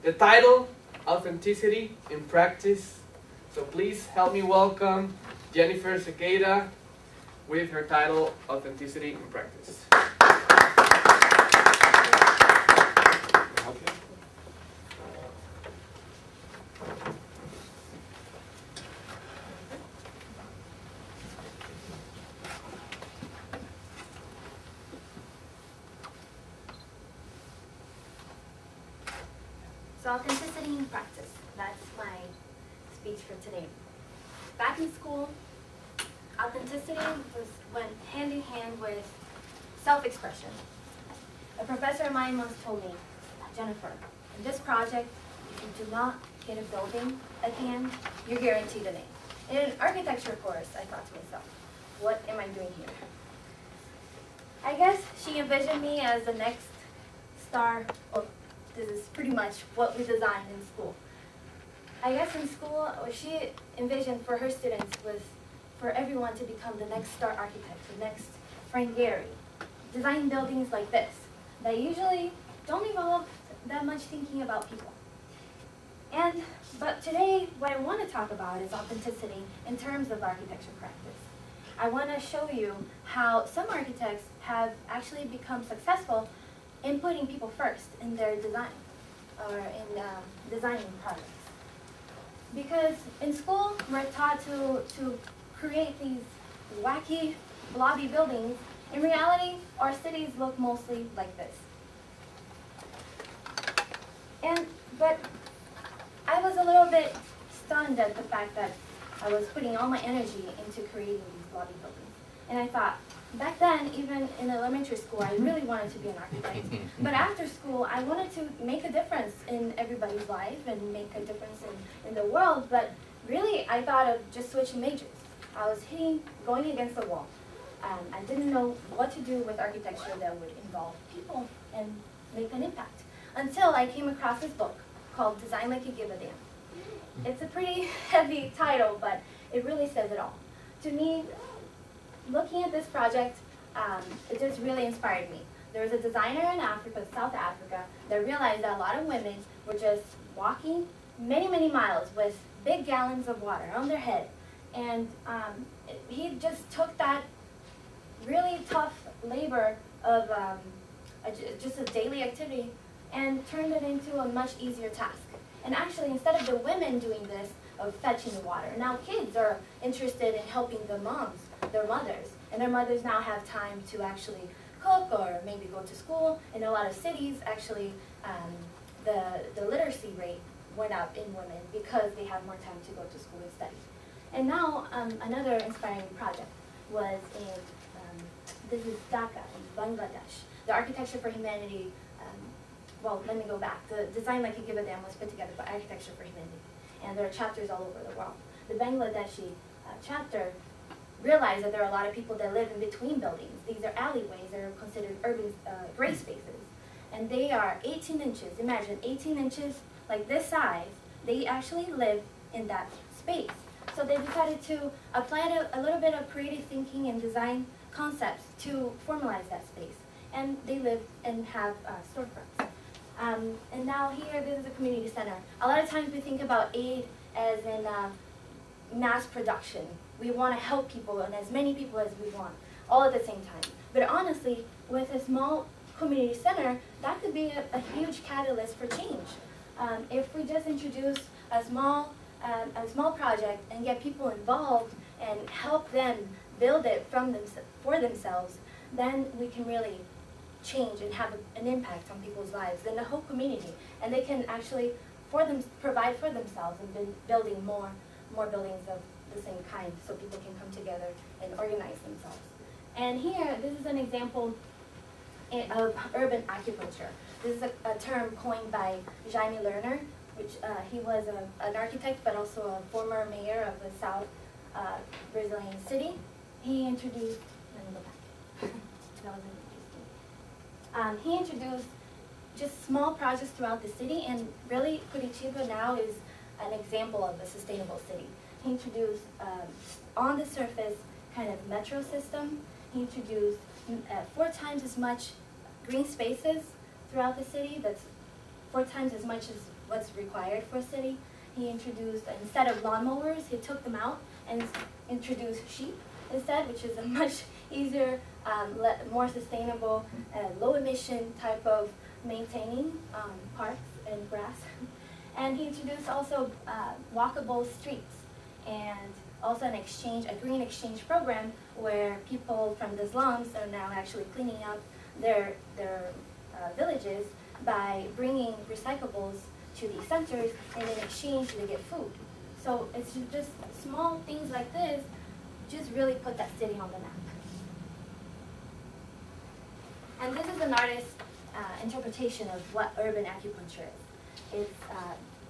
the title, Authenticity in Practice. So please help me welcome Jennifer Sequeira with her title, Authenticity in Practice. So authenticity in practice, that's my speech for today. Back in school, authenticity went hand in hand with self-expression. A professor of mine once told me, Jennifer, in this project, if you do not get a building at the end, you're guaranteed an A. In an architecture course, I thought to myself, what am I doing here? I guess she envisioned me as the next star. Well, this is pretty much what we designed in school. I guess in school, what she envisioned for her students was for everyone to become the next star architect, the next Frank Gehry. Design buildings like this that usually don't involve that much thinking about people. But today, what I want to talk about is authenticity in terms of architecture practice. I want to show you how some architects have actually become successful in putting people first in their design or in designing projects. Because in school, we're taught to create these wacky, blobby buildings. In reality, our cities look mostly like this. But I was a little bit stunned at the fact that I was putting all my energy into creating these blobby buildings. And I thought, back then, even in elementary school, I really wanted to be an architect. But after school, I wanted to make a difference in everybody's life and make a difference in the world. But really, I thought of just switching majors. I was going against the wall. I didn't know what to do with architecture that would involve people and make an impact. Until I came across this book called Design Like You Give a Damn. It's a pretty heavy title, but it really says it all. To me, looking at this project, it just really inspired me. There was a designer in Africa, South Africa, that realized that a lot of women were just walking many, many miles with big gallons of water on their head. And he just took that really tough labor of just a daily activity and turned it into a much easier task. And actually, instead of the women doing this, of fetching the water, now kids are interested in helping the moms, their mothers, and their mothers now have time to actually cook or maybe go to school. In a lot of cities, actually, the literacy rate went up in women because they have more time to go to school and study. And now, another inspiring project was in, this is Dhaka in Bangladesh. The Architecture for Humanity, well, let me go back. The Design Like You Give a Damn was put together by Architecture for Humanity. And there are chapters all over the world. The Bangladeshi chapter realized that there are a lot of people that live in between buildings. These are alleyways that are considered urban gray spaces. And they are 18 inches. Imagine 18 inches, like this size. They actually live in that space. So they decided to apply a little bit of creative thinking and design concepts to formalize that space. And they live and have storefronts. And now here, this is a community center. A lot of times we think about aid as in mass production. We want to help people and as many people as we want, all at the same time. But honestly, with a small community center, that could be a huge catalyst for change. If we just introduce a small project and get people involved and help them build it for themselves, then we can really change and have an impact on people's lives and the whole community. And they can actually provide for themselves and building more buildings of the same kind so people can come together and organize themselves. And here, this is an example of urban acupuncture. This is a term coined by Jaime Lerner, which he was an architect but also a former mayor of the South Brazilian city. He introduced, let me go back. That was interesting. He introduced just small projects throughout the city, and really Curitiba now is an example of a sustainable city. He introduced on the surface kind of metro system. He introduced 4 times as much green spaces throughout the city. That's 4 times as much as what's required for a city. He introduced, instead of lawnmowers, he took them out and introduced sheep instead, which is a much easier, more sustainable, low emission type of maintaining parks and grass. And he introduced also walkable streets, and also a green exchange program where people from the slums are now actually cleaning up their villages by bringing recyclables to these centers, and in exchange they get food. So it's just small things like this just really put that city on the map. And this is an artist's interpretation of what urban acupuncture is. It's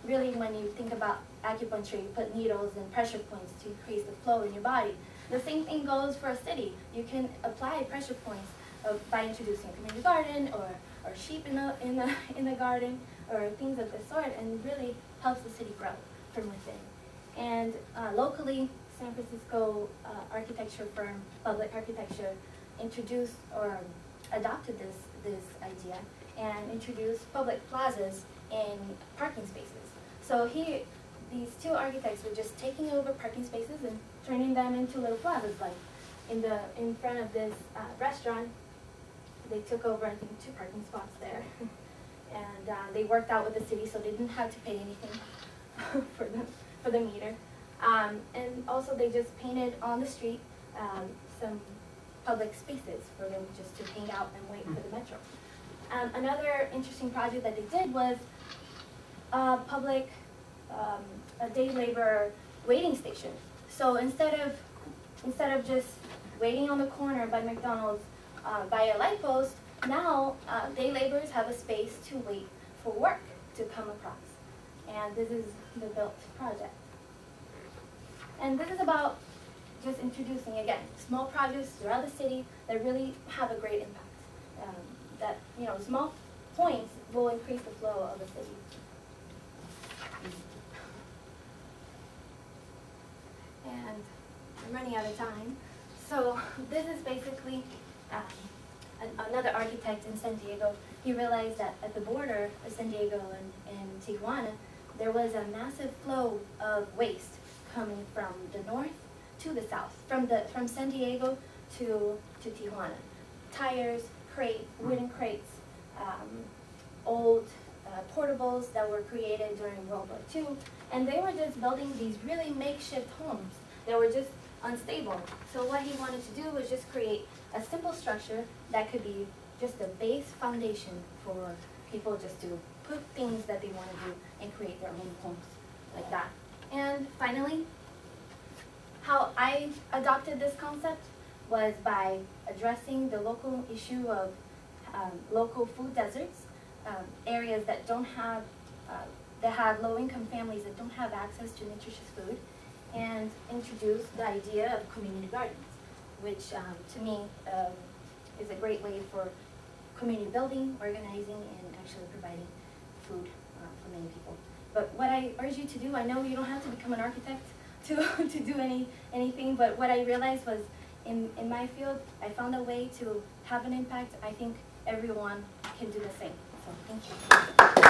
really, when you think about acupuncture, you put needles and pressure points to increase the flow in your body. The same thing goes for a city. You can apply pressure points by introducing a community garden or sheep in the garden or things of this sort, and really helps the city grow from within. And locally, San Francisco architecture firm, Public Architecture, introduced or adopted this idea and introduced public plazas in parking spaces. So here, these 2 architects were just taking over parking spaces and turning them into little plazas. Like in front of this restaurant, they took over, I think, 2 parking spots there. And they worked out with the city, so they didn't have to pay anything for the meter. And also they just painted on the street some public spaces for them just to hang out and wait for the metro. Another interesting project that they did was a day labor waiting station. So instead of just waiting on the corner by McDonald's by a light post, now day laborers have a space to wait for work to come across. And this is the built project. And this is about just introducing, again, small projects throughout the city that really have a great impact. That, small points will increase the flow of the city. And I'm running out of time. So this is basically another architect in San Diego. He realized that at the border of San Diego and Tijuana, there was a massive flow of waste coming from the north to the south, from San Diego to Tijuana. Tires, wooden crates, old portables that were created during World War II, and they were just building these really makeshift homes that were just unstable. So what he wanted to do was just create a simple structure that could be just a base foundation for people just to put things that they want to do and create their own homes like that. And finally, how I adopted this concept was by addressing the local issue of local food deserts, areas that don't have, that have low-income families that don't have access to nutritious food, and introduce the idea of community gardens, which to me is a great way for community building, organizing, and actually providing food for many people. But what I urge you to do, I know you don't have to become an architect to do anything, but what I realized was in my field, I found a way to have an impact. I think everyone can do the same. So thank you.